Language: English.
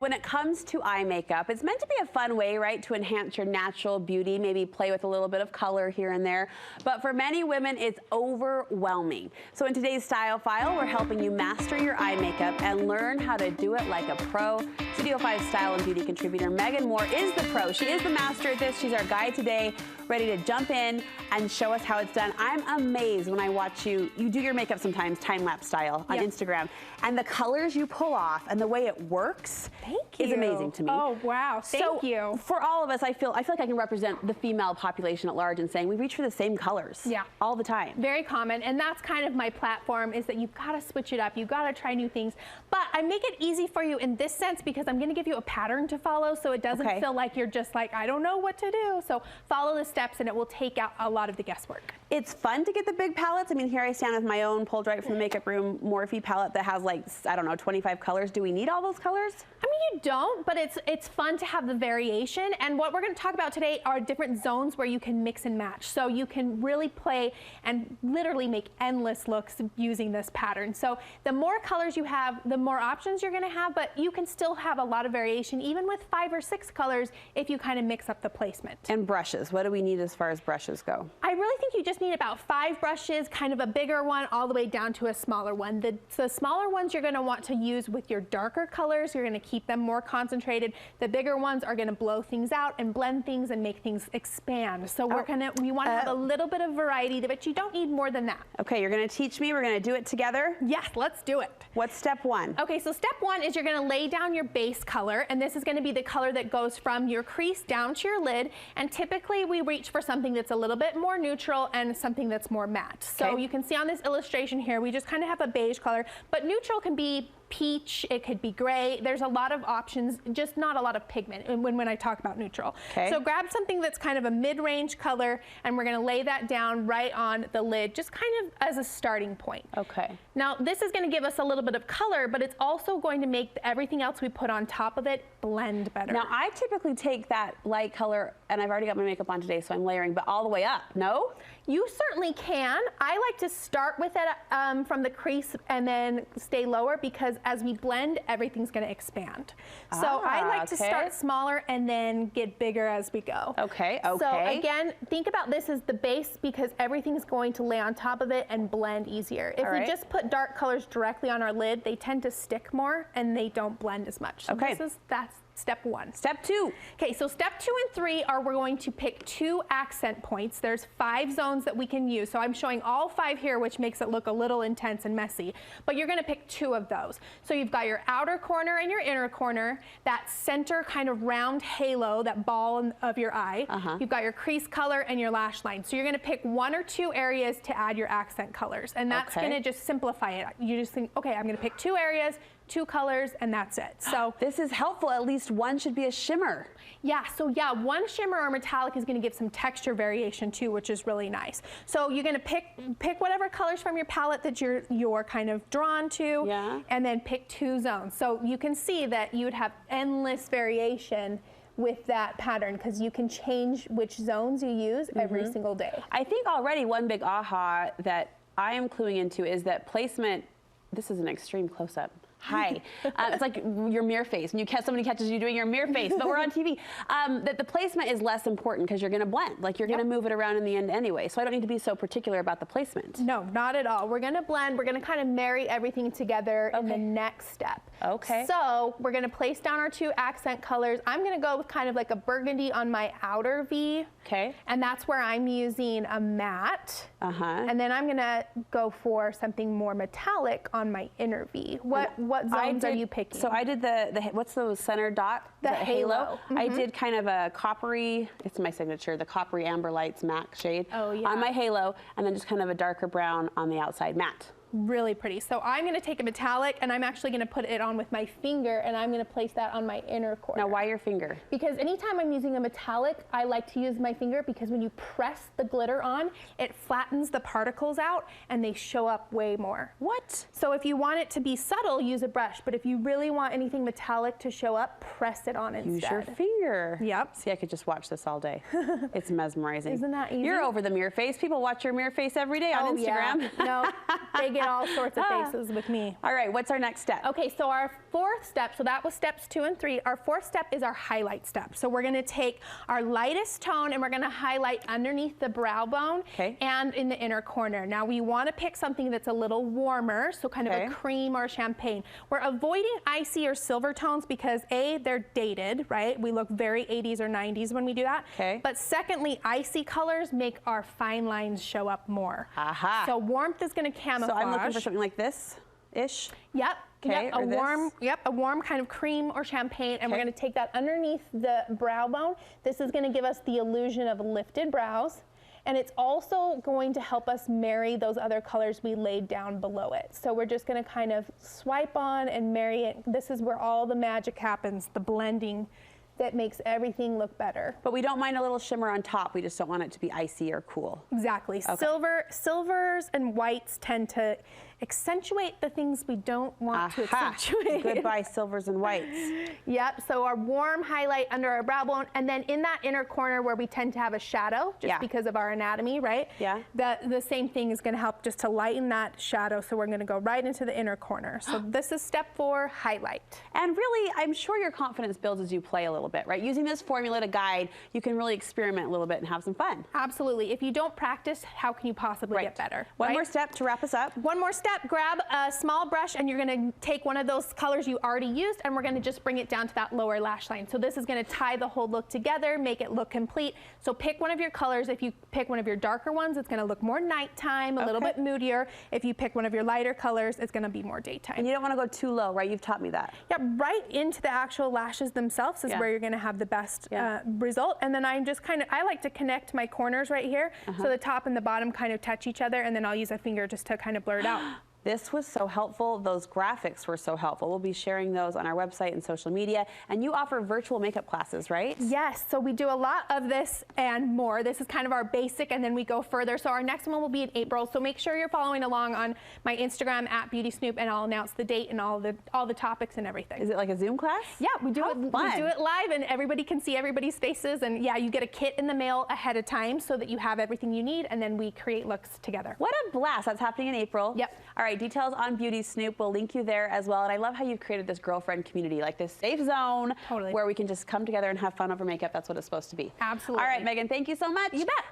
When it comes to eye makeup, it's meant to be a fun way, right, to enhance your natural beauty, maybe play with a little bit of color here and there. But for many women, it's overwhelming. So in today's Style File, we're helping you master your eye makeup and learn how to do it like a pro. Studio 5 style and beauty contributor Megan Moore is the pro. She is the master at this. She's our guide today, ready to jump in and show us how it's done. I'm amazed when I watch you do your makeup sometimes time-lapse style on Instagram, and the colors you pull off and the way it works. Is amazing to me. Oh, wow. Thank you. For all of us, I feel like I can represent the female population at large in saying we reach for the same colors all the time. Very common, and that's kind of my platform, is that you've got to switch it up. You've got to try new things. But I make it easy for you in this sense because I'm going to give you a pattern to follow, so it doesn't feel like you're just like, I don't know what to do. So follow the steps and it will take out a lot of the guesswork. It's fun to get the big palettes. I mean, here I stand with my own pulled right from the makeup room Morphe palette that has like, I don't know, 25 colors. Do we need all those colors? I mean, you don't, but it's fun to have the variation. And what we're going to talk about today are different zones where you can mix and match. So you can really play and literally make endless looks using this pattern. So the more colors you have, the more options you're going to have, but you can still have a lot of variation, even with 5 or 6 colors, if you kind of mix up the placement. And brushes. What do we need as far as brushes go? I really think you just need about 5 brushes, kind of a bigger one all the way down to a smaller one. The smaller ones you're going to want to use with your darker colors. You're going to keep them more concentrated. The bigger ones are going to blow things out and blend things and make things expand. So we want to have a little bit of variety, but you don't need more than that. Okay, you're going to teach me. We're going to do it together? Yes, let's do it. What's step 1? Okay, so step 1 is you're going to lay down your base color, and this is going to be the color that goes from your crease down to your lid, and typically we reach for something that's a little bit more neutral and something that's more matte. So you can see on this illustration here, we just kind of have a beige color, but neutral can be peach, it could be gray. There's a lot of options, just not a lot of pigment when I talk about neutral. So grab something that's kind of a mid-range color, and we're gonna lay that down right on the lid, just kind of as a starting point. Okay. Now, this is gonna give us a little bit of color, but it's also going to make everything else we put on top of it blend better. Now, I typically take that light color, and I've already got my makeup on today, so I'm layering, but all the way up, no? You certainly can. I like to start with it from the crease and then stay lower, because as we blend, everything's going to expand. So I like to start smaller and then get bigger as we go. Okay. So again, think about this as the base, because everything's going to lay on top of it and blend easier. If we just put dark colors directly on our lid, they tend to stick more and they don't blend as much. So that's step 1. Step 2. Okay, so step 2 and 3 are we're going to pick 2 accent points. There's 5 zones that we can use. So I'm showing all 5 here, which makes it look a little intense and messy, but you're gonna pick 2 of those. So you've got your outer corner and your inner corner, that center kind of round halo, that ball of your eye. You've got your crease color and your lash line. So you're gonna pick 1 or 2 areas to add your accent colors, and that's gonna just simplify it. You just think, okay, I'm gonna pick 2 areas, 2 colors, and that's it. So this is helpful. At least one should be a shimmer. Yeah, so yeah, 1 shimmer or metallic is gonna give some texture variation too, which is really nice. So you're gonna pick whatever colors from your palette that you're kind of drawn to, and then pick 2 zones. So you can see that you would have endless variation with that pattern, because you can change which zones you use every single day. I think already one big aha that I am cluing into is that placement, this is an extreme close-up. Hi. It's like your mirror face. When somebody catches you doing your mirror face, but we're on TV. That the placement is less important because you're going to blend. Like you're going to move it around in the end anyway. So I don't need to be so particular about the placement. No, not at all. We're going to blend. We're going to kind of marry everything together in the next step. Okay. So we're going to place down our 2 accent colors. I'm going to go with kind of like a burgundy on my outer V. Okay. And that's where I'm using a matte. And then I'm going to go for something more metallic on my inner V. What zones are you picking? So I did the what's the center dot? The halo. I did kind of a coppery, it's my signature, the coppery Amber Lights MAC shade on my halo, and then just kind of a darker brown on the outside matte. Really pretty. So I'm going to take a metallic, and I'm actually going to put it on with my finger, and I'm going to place that on my inner corner. Now, why your finger? Because anytime I'm using a metallic, I like to use my finger, because when you press the glitter on, it flattens the particles out and they show up way more. What? So if you want it to be subtle, use a brush, but if you really want anything metallic to show up, press it on instead. Use your finger. Yep. See, I could just watch this all day. It's mesmerizing. Isn't that easy? You're over the mirror face. People watch your mirror face every day on Instagram. No, they get all sorts of faces with me. All right, what's our next step? Okay, so our fourth step, so that was steps 2 and 3. Our fourth step is our highlight step. So we're gonna take our lightest tone and we're gonna highlight underneath the brow bone and in the inner corner. Now we wanna pick something that's a little warmer, so kind of a cream or a champagne. We're avoiding icy or silver tones because A, they're dated, right? We look very 80s or 90s when we do that. But secondly, icy colors make our fine lines show up more. So warmth is gonna camouflage. So I'm looking for something like this-ish? Yep. Yep, a warm kind of cream or champagne, and we're going to take that underneath the brow bone. This is going to give us the illusion of lifted brows, and it's also going to help us marry those other colors we laid down below it. So we're just going to kind of swipe on and marry it. This is where all the magic happens, the blending that makes everything look better. But we don't mind a little shimmer on top. We just don't want it to be icy or cool. Exactly. Silvers and whites tend to accentuate the things we don't want to accentuate. Goodbye silvers and whites. Yep, so our warm highlight under our brow bone, and then in that inner corner where we tend to have a shadow, just because of our anatomy, right? The same thing is gonna help just to lighten that shadow, so we're gonna go right into the inner corner. So this is step 4, highlight. And really, I'm sure your confidence builds as you play a little bit, right? Using this formula to guide, you can really experiment a little bit and have some fun. Absolutely. If you don't practice, how can you possibly get better? One more step to wrap us up. One more step. Grab a small brush and you're going to take one of those colors you already used and we're going to just bring it down to that lower lash line. So this is going to tie the whole look together, make it look complete. So pick one of your colors. If you pick one of your darker ones, it's going to look more nighttime, a little bit moodier. If you pick one of your lighter colors, it's going to be more daytime. And you don't want to go too low, right? You've taught me that. Yeah, right into the actual lashes themselves is where you're going to have the best result. And then I'm just I like to connect my corners right here. So the top and the bottom kind of touch each other, and then I'll use a finger just to kind of blur it out. This was so helpful. Those graphics were so helpful. We'll be sharing those on our website and social media. And you offer virtual makeup classes, right? Yes, so we do a lot of this and more. This is kind of our basic, and then we go further. So our next one will be in April. So make sure you're following along on my Instagram @BeautySnoop, and I'll announce the date and all the topics and everything. Is it like a Zoom class? Yeah, we do it live, and everybody can see everybody's faces. And yeah, you get a kit in the mail ahead of time so that you have everything you need, and then we create looks together. What a blast. That's happening in April. Yep. All right, details on Beauty Snoop. We'll link you there as well. And I love how you've created this girlfriend community, like this safe zone where we can just come together and have fun over makeup. That's what it's supposed to be. Absolutely. All right, Megan, thank you so much. You bet.